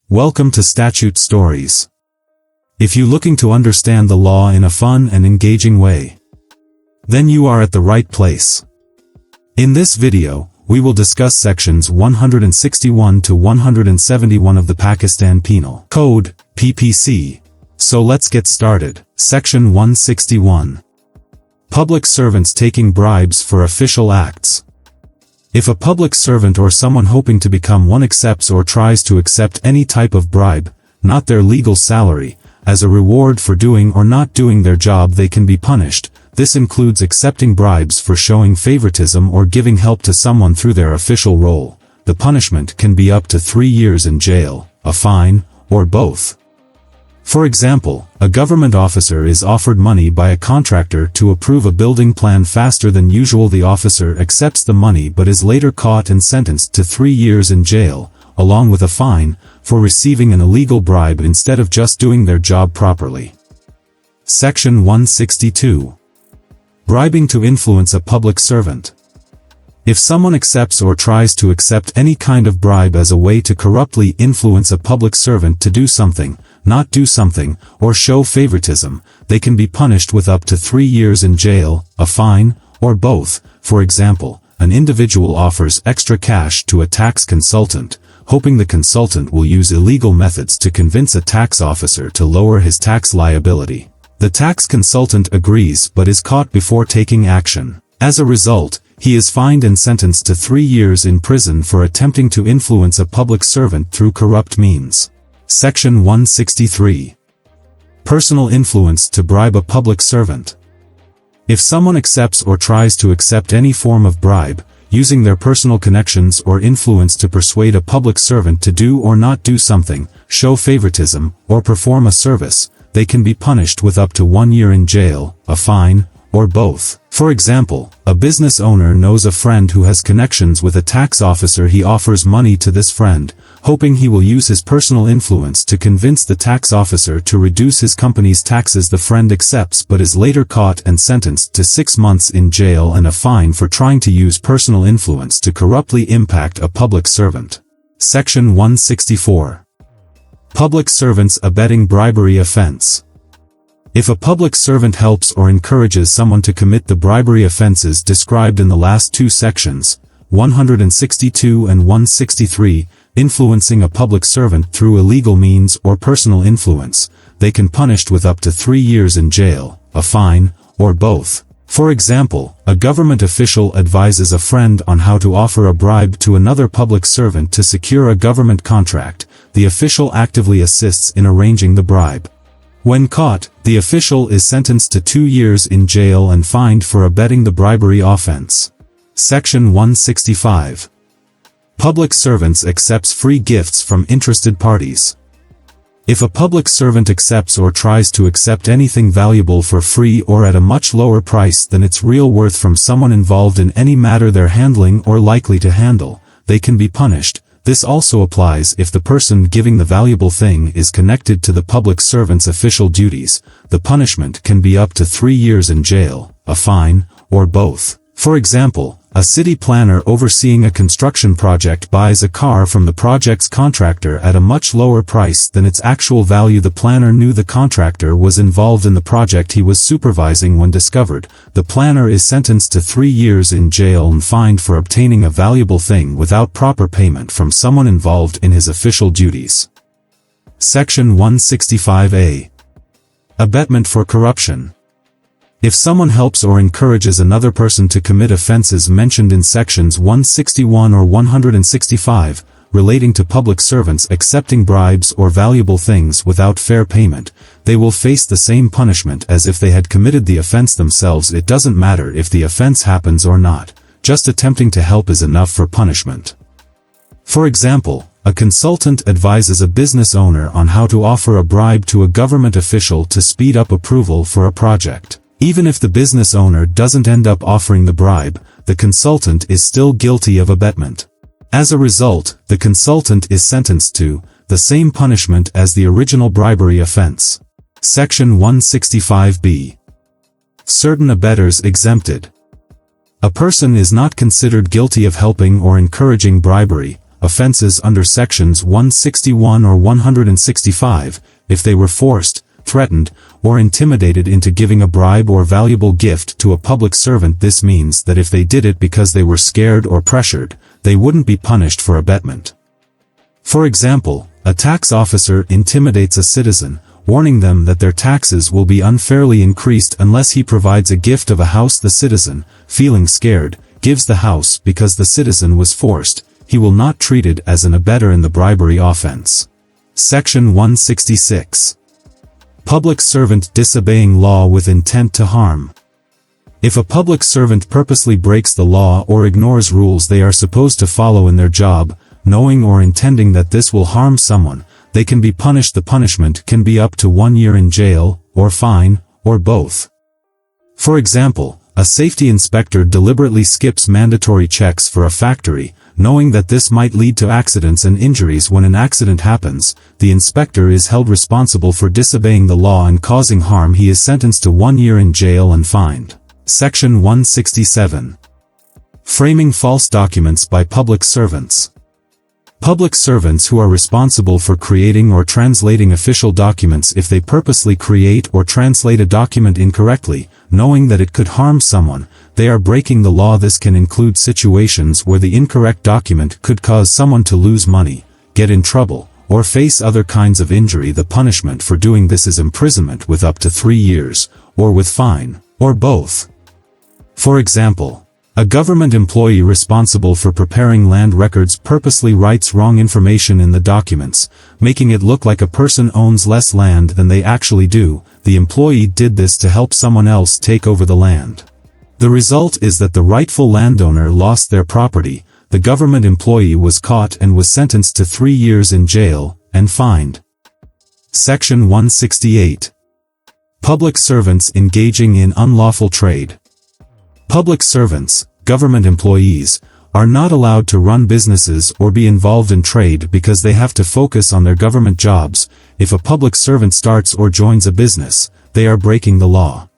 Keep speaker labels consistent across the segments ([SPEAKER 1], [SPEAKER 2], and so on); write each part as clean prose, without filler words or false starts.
[SPEAKER 1] Welcome to Statute Stories. If you're looking to understand the law in a fun and engaging way, then you are at the right place. In this video, we will discuss sections 161 to 171 of the Pakistan Penal Code, PPC. So let's get started. Section 161. Public servants taking bribes for official acts. If a public servant or someone hoping to become one accepts or tries to accept any type of bribe, not their legal salary, as a reward for doing or not doing their job, they can be punished. This includes accepting bribes for showing favoritism or giving help to someone through their official role. The punishment can be up to 3 years in jail, a fine, or both. For example, a government officer is offered money by a contractor to approve a building plan faster than usual. The officer accepts the money but is later caught and sentenced to 3 years in jail, along with a fine, for receiving an illegal bribe instead of just doing their job properly. Section 162. Bribing to influence a public servant. If someone accepts or tries to accept any kind of bribe as a way to corruptly influence a public servant to do something, not do something, or show favoritism, they can be punished with up to 3 years in jail, a fine, or both. For example, an individual offers extra cash to a tax consultant, hoping the consultant will use illegal methods to convince a tax officer to lower his tax liability. The tax consultant agrees but is caught before taking action. As a result, he is fined and sentenced to 3 years in prison for attempting to influence a public servant through corrupt means. Section 163. Personal influence to bribe a public servant. If someone accepts or tries to accept any form of bribe, using their personal connections or influence to persuade a public servant to do or not do something, show favoritism, or perform a service, they can be punished with up to 1 year in jail, a fine, or both. For example, a business owner knows a friend who has connections with a tax officer. He offers money to this friend, hoping he will use his personal influence to convince the tax officer to reduce his company's taxes. The friend accepts but is later caught and sentenced to 6 months in jail and a fine for trying to use personal influence to corruptly impact a public servant. Section 164. Public servants abetting bribery offense. If a public servant helps or encourages someone to commit the bribery offenses described in the last two sections, 162 and 163, influencing a public servant through illegal means or personal influence, they can be punished with up to 3 years in jail, a fine, or both. For example, a government official advises a friend on how to offer a bribe to another public servant to secure a government contract. The official actively assists in arranging the bribe. When caught, the official is sentenced to 2 years in jail and fined for abetting the bribery offense. Section 165. Public servants accepts free gifts from interested parties. If a public servant accepts or tries to accept anything valuable for free or at a much lower price than its real worth from someone involved in any matter they're handling or likely to handle, they can be punished. This also applies if the person giving the valuable thing is connected to the public servant's official duties. The punishment can be up to 3 years in jail, a fine, or both. For example, a city planner overseeing a construction project buys a car from the project's contractor at a much lower price than its actual value. The planner knew the contractor was involved in the project he was supervising when discovered. The planner is sentenced to 3 years in jail and fined for obtaining a valuable thing without proper payment from someone involved in his official duties. Section 165A. Abetment for corruption. If someone helps or encourages another person to commit offenses mentioned in sections 161 or 165, relating to public servants accepting bribes or valuable things without fair payment, they will face the same punishment as if they had committed the offense themselves. It doesn't matter if the offense happens or not, just attempting to help is enough for punishment. For example, a consultant advises a business owner on how to offer a bribe to a government official to speed up approval for a project. Even if the business owner doesn't end up offering the bribe, the consultant is still guilty of abetment. As a result, the consultant is sentenced to the same punishment as the original bribery offense. Section 165B. Certain abettors exempted. A person is not considered guilty of helping or encouraging bribery, offenses under sections 161 or 165, if they were forced, threatened, or intimidated into giving a bribe or valuable gift to a public servant. This means that if they did it because they were scared or pressured, they wouldn't be punished for abetment. For example, a tax officer intimidates a citizen, warning them that their taxes will be unfairly increased unless he provides a gift of a house. The citizen, feeling scared, gives the house because the citizen was forced. He will not treat it as an abettor in the bribery offense. Section 166. Public servant disobeying law with intent to harm. If a public servant purposely breaks the law or ignores rules they are supposed to follow in their job, knowing or intending that this will harm someone, they can be punished. The punishment can be up to 1 year in jail, or fine, or both. For example, a safety inspector deliberately skips mandatory checks for a factory, knowing that this might lead to accidents and injuries. When an accident happens, the inspector is held responsible for disobeying the law and causing harm. He is sentenced to 1 year in jail and fined. Section 167. Framing false documents by public servants. Public servants who are responsible for creating or translating official documents, if they purposely create or translate a document incorrectly, knowing that it could harm someone, they are breaking the law. This can include situations where the incorrect document could cause someone to lose money, get in trouble, or face other kinds of injury. The punishment for doing this is imprisonment with up to 3 years, or with fine, or both. For example, a government employee responsible for preparing land records purposely writes wrong information in the documents, making it look like a person owns less land than they actually do. The employee did this to help someone else take over the land. The result is that the rightful landowner lost their property. The government employee was caught and was sentenced to 3 years in jail, and fined. Section 168. Public servants engaging in unlawful trade. Public servants, government employees, are not allowed to run businesses or be involved in trade because they have to focus on their government jobs. If a public servant starts or joins a business, they are breaking the law.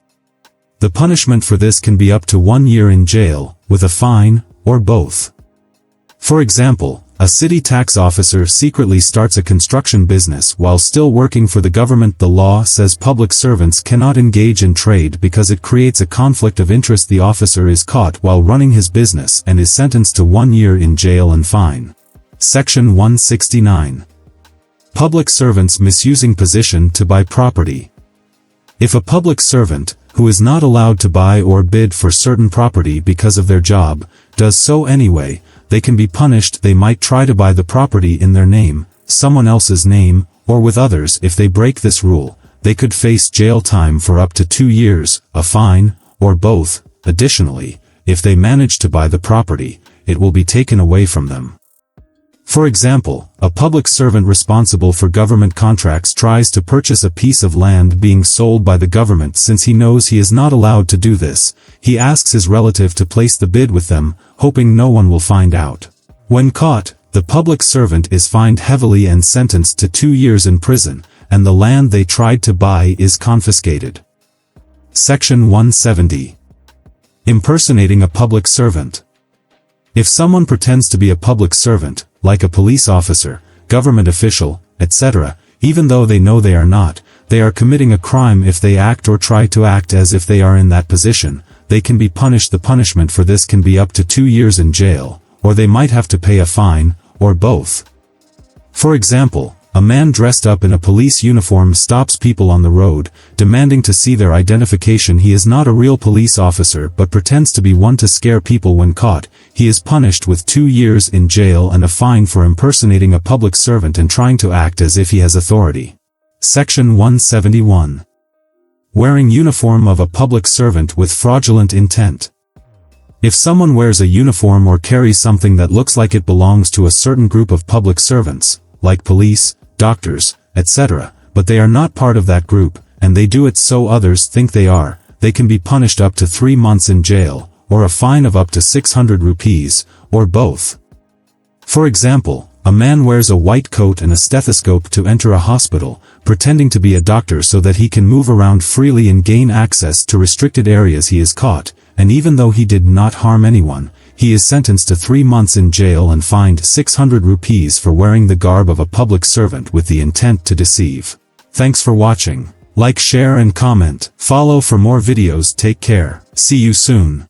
[SPEAKER 1] The punishment for this can be up to 1 year in jail, with a fine, or both. For example, a city tax officer secretly starts a construction business while still working for the government. The law says public servants cannot engage in trade because it creates a conflict of interest. The officer is caught while running his business and is sentenced to 1 year in jail and fine. Section 169. Public servants misusing position to buy property. If a public servant, who is not allowed to buy or bid for certain property because of their job, does so anyway, they can be punished. They might try to buy the property in their name, someone else's name, or with others. If they break this rule, they could face jail time for up to 2 years, a fine, or both. Additionally, if they manage to buy the property, it will be taken away from them. For example, a public servant responsible for government contracts tries to purchase a piece of land being sold by the government. Since he knows he is not allowed to do this, he asks his relative to place the bid with them, hoping no one will find out. When caught, the public servant is fined heavily and sentenced to 2 years in prison, and the land they tried to buy is confiscated. Section 170. Impersonating a public servant. If someone pretends to be a public servant, like a police officer, government official, etc., even though they know they are not, they are committing a crime. If they act or try to act as if they are in that position, they can be punished. The punishment for this can be up to 2 years in jail, or they might have to pay a fine, or both. For example, a man dressed up in a police uniform stops people on the road, demanding to see their identification. He is not a real police officer but pretends to be one to scare people. When caught, he is punished with 2 years in jail and a fine for impersonating a public servant and trying to act as if he has authority. Section 171. Wearing uniform of a public servant with fraudulent intent. If someone wears a uniform or carries something that looks like it belongs to a certain group of public servants, like police, doctors, etc., but they are not part of that group, and they do it so others think they are, they can be punished up to 3 months in jail, or a fine of up to 600 rupees, or both. For example, a man wears a white coat and a stethoscope to enter a hospital, pretending to be a doctor so that he can move around freely and gain access to restricted areas. He is caught, and even though he did not harm anyone, he is sentenced to 3 months in jail and fined 600 rupees for wearing the garb of a public servant with the intent to deceive. Thanks for watching. Like, share and comment. Follow for more videos. Take care. See you soon.